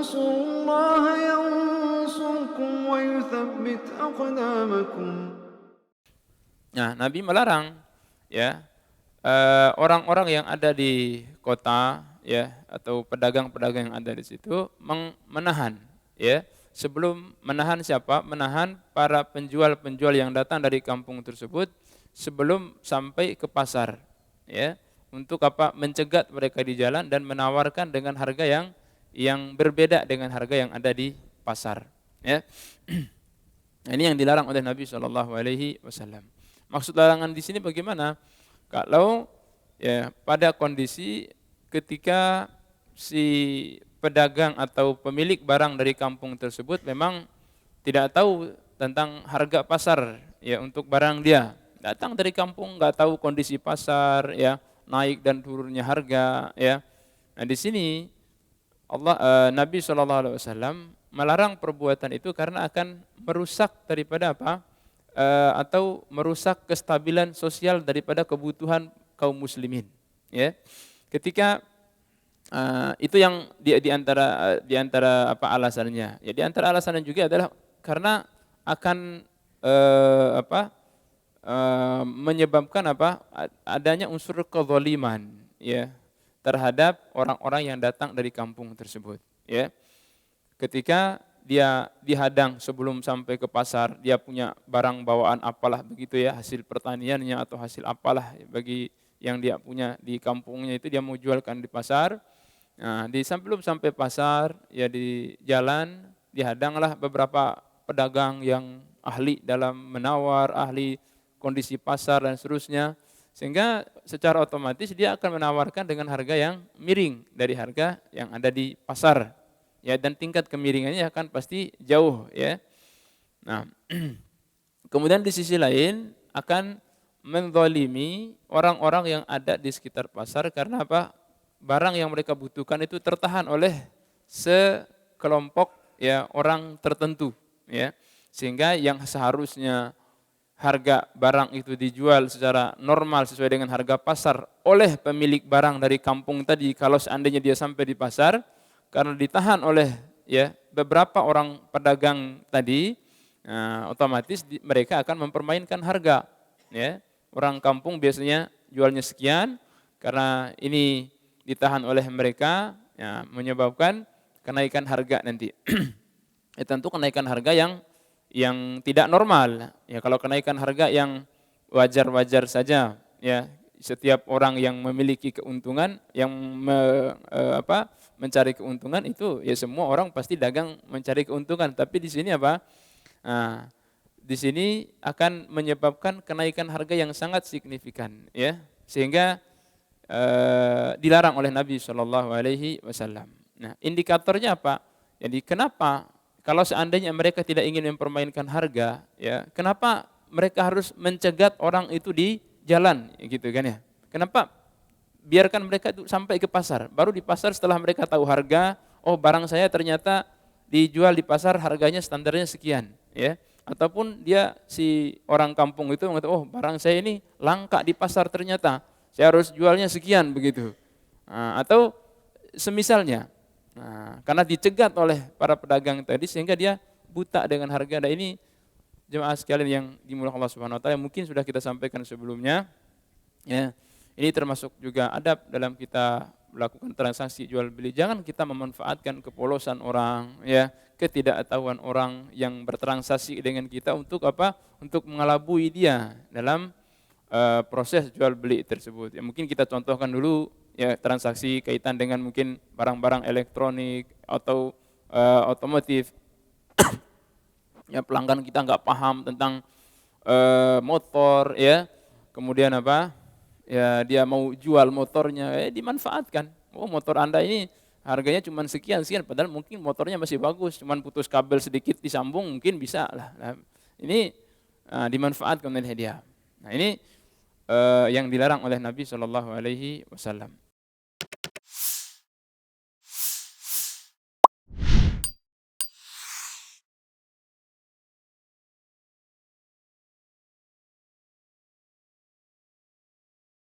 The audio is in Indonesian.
تنصروا الله ينصركم ويثبت أقدامكم. Nah, Nabi melarang ya orang-orang yang ada di kota ya atau pedagang-pedagang yang ada di situ menahan ya. Sebelum menahan siapa? Menahan para penjual-penjual yang datang dari kampung tersebut sebelum sampai ke pasar ya. Untuk apa? Mencegat mereka di jalan dan menawarkan dengan harga yang berbeda dengan harga yang ada di pasar ya. Nah, ini yang dilarang oleh Nabi Shallallahu alaihi wasallam. Maksud larangan di sini bagaimana? Kalau ya pada kondisi ketika si pedagang atau pemilik barang dari kampung tersebut memang tidak tahu tentang harga pasar ya untuk barang dia. Datang dari kampung nggak tahu kondisi pasar ya, naik dan turunnya harga ya. Nah, di sini Nabi Shallallahu alaihi wasallam melarang perbuatan itu karena akan merusak daripada apa? Atau merusak kestabilan sosial daripada kebutuhan kaum muslimin ya. Ketika itu yang di antara apa alasannya ya, di antara alasannya juga adalah karena akan menyebabkan apa adanya unsur kezaliman ya terhadap orang-orang yang datang dari kampung tersebut ya. Ketika dia dihadang sebelum sampai ke pasar, dia punya barang bawaan apalah begitu ya, hasil pertaniannya atau hasil apalah bagi yang dia punya di kampungnya itu dia mau jualkan di pasar. Nah, sebelum sampai pasar, ya di jalan dihadanglah beberapa pedagang yang ahli dalam menawar, ahli kondisi pasar dan seterusnya. Sehingga secara otomatis dia akan menawarkan dengan harga yang miring dari harga yang ada di pasar. Ya, dan tingkat kemiringannya akan pasti jauh ya. Nah, kemudian di sisi lain akan menzalimi orang-orang yang ada di sekitar pasar karena apa? Barang yang mereka butuhkan itu tertahan oleh sekelompok ya orang tertentu ya. Sehingga yang seharusnya harga barang itu dijual secara normal sesuai dengan harga pasar oleh pemilik barang dari kampung tadi, kalau seandainya dia sampai di pasar, karena ditahan oleh ya beberapa orang pedagang tadi, otomatis mereka akan mempermainkan harga ya. Orang kampung biasanya jualnya sekian, karena ini ditahan oleh mereka ya, menyebabkan kenaikan harga nanti. Ya, tentu kenaikan harga yang tidak normal ya. Kalau kenaikan harga yang wajar-wajar saja ya, setiap orang yang memiliki keuntungan yang mencari keuntungan itu ya, semua orang pasti dagang mencari keuntungan. Tapi di sini apa? Nah, di sini akan menyebabkan kenaikan harga yang sangat signifikan ya, sehingga dilarang oleh Nabi Shallallahu alaihi wasallam. Nah, indikatornya apa? Jadi kenapa kalau seandainya mereka tidak ingin mempermainkan harga ya, kenapa mereka harus mencegat orang itu di jalan gitu kan ya? Kenapa biarkan mereka itu sampai ke pasar, baru di pasar setelah mereka tahu harga, oh barang saya ternyata dijual di pasar harganya standarnya sekian ya, ataupun dia si orang kampung itu mengatakan, oh barang saya ini langka di pasar ternyata, saya harus jualnya sekian begitu. Nah, atau semisalnya, karena dicegat oleh para pedagang tadi sehingga dia buta dengan harga. Nah, ini jemaah sekalian yang dimuliakan Allah Subhanahu wa taala, mungkin sudah kita sampaikan sebelumnya ya. Ini termasuk juga adab dalam kita melakukan transaksi jual beli. Jangan kita memanfaatkan kepolosan orang ya, ketidaktahuan orang yang bertransaksi dengan kita untuk apa? Untuk mengelabui dia dalam proses jual beli tersebut. Ya, mungkin kita contohkan dulu ya, transaksi kaitan dengan mungkin barang-barang elektronik atau otomotif. Ya, pelanggan kita nggak paham tentang motor ya, kemudian apa? Ya dia mau jual motornya, dimanfaatkan. Oh motor Anda ini harganya cuma sekian, padahal mungkin motornya masih bagus, cuma putus kabel sedikit disambung mungkin bisa lah. Nah, ini dimanfaatkan oleh dia. Nah ini yang dilarang oleh Nabi Shallallahu alaihi wasallam.